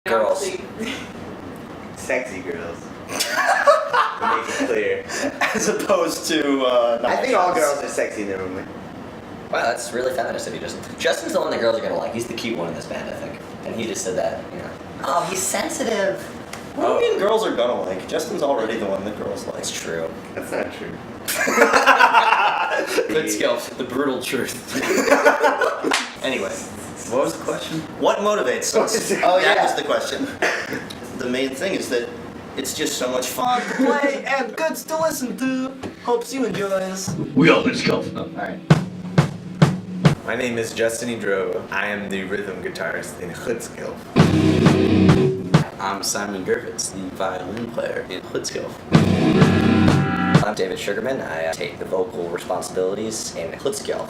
Girls. Sexy girls. To make it clear. As opposed to, I think all girls are sexy in their own way. Wow, that's really feminist of you, Justin. Justin's the one that girls are gonna like. He's the cute one in this band, I think. And he just said that, you know. Oh, he's sensitive. What do you mean girls are gonna like? Justin's already the one that girls like. It's true. That's not true. Hlidskjalf, the brutal truth. Anyway, what was the question? What motivates us? Oh, That yeah. was the question. The main thing is that it's just so much fun to play and good to listen to. Hopes you enjoy this. We are Hlidskjalf. Alright. My name is Justin Idro. I am the rhythm guitarist in Hlidskjalf. I'm Simon Griffiths, the violin player in Hlidskjalf. I'm David Sugarman. I take the vocal responsibilities in Hlidskjalf.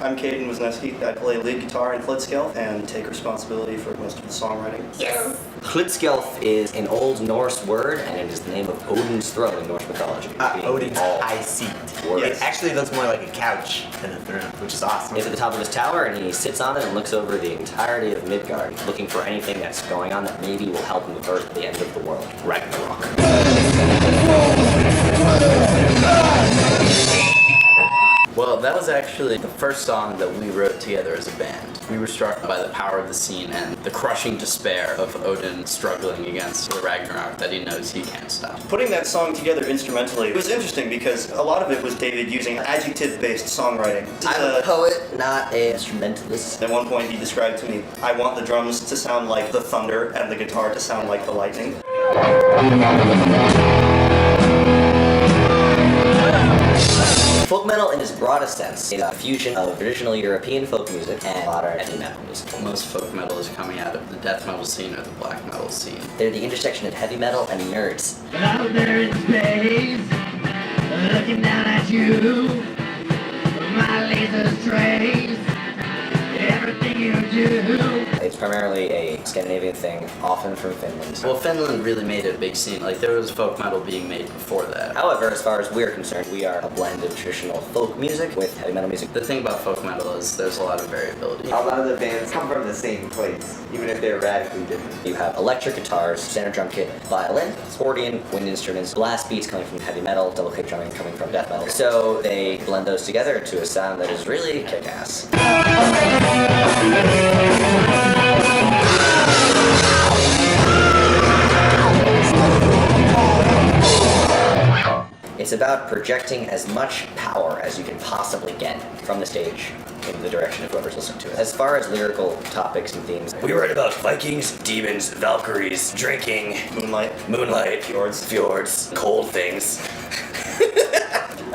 I'm Caden Wisniewski. I play lead guitar in Hlidskjalf and take responsibility for most of the songwriting. Yes! Hlidskjalf is an Old Norse word, and it is the name of Odin's throne in Norse mythology. Odin's All high seat. words. It actually looks more like a couch than a throne, which is awesome. He's at the top of his tower, and he sits on it and looks over the entirety of Midgard, looking for anything that's going on that maybe will help him avert the end of the world. Ragnarok. Well, that was actually the first song that we wrote together as a band. We were struck by the power of the scene and the crushing despair of Odin struggling against the Ragnarok that he knows he can't stop. Putting that song together instrumentally was interesting because a lot of it was David using adjective-based songwriting. I'm a poet, not a instrumentalist. At one point he described to me, I want the drums to sound like the thunder and the guitar to sound like the lightning. Folk metal, in its broadest sense, is a fusion of traditional European folk music and modern heavy metal music. Most folk metal is coming out of the death metal scene or the black metal scene. They're the intersection of heavy metal and nerds. Out there in space, looking down at you, my lasers trace everything you do. It's primarily a Scandinavian thing, often from Finland. Well, Finland really made it a big scene. Like, there was folk metal being made before that. However, as far as we're concerned, we are a blend of traditional folk music with heavy metal music. The thing about folk metal is there's a lot of variability. A lot of the bands come from the same place, even if they're radically different. You have electric guitars, standard drum kit, violin, accordion, wind instruments, blast beats coming from heavy metal, double kick drumming coming from death metal. So they blend those together to a sound that is really kick-ass. It's about projecting as much power as you can possibly get from the stage in the direction of whoever's listening to it. As far as lyrical topics and themes, we write about Vikings, demons, Valkyries, drinking, moonlight, fjords, cold things.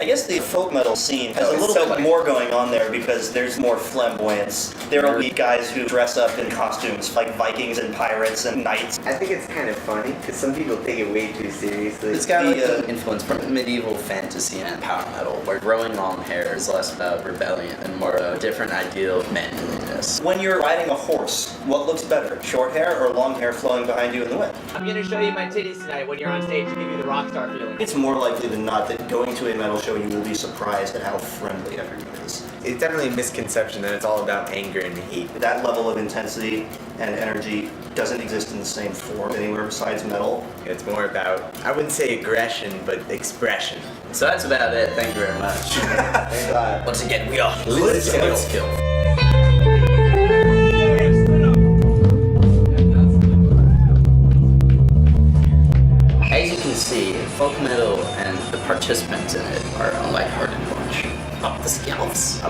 I guess the folk metal scene has a little bit more going on there because there's more flamboyance. There will be guys who dress up in costumes like Vikings and pirates and knights. I think it's kind of funny because some people take it way too seriously. It's got like influence from medieval fantasy and power metal, where growing long hair is less about rebellion and more a different ideal of manliness. When you're riding a horse, what looks better, short hair or long hair flowing behind you in the wind? I'm gonna show you my titties tonight when you're on stage to give you the rock star feeling. It's more likely than not that going to a metal show you will be surprised at how friendly everyone is. It's definitely a misconception that it's all about anger and hate. That level of intensity and energy doesn't exist in the same form anywhere besides metal. It's more about, I wouldn't say aggression, but expression. So that's about it. Thank you very much. Thanks a lot. Once again, we are Hlidskjalf. As you can see, folk metal and the participants in it are a lighthearted bunch. Up the scalps.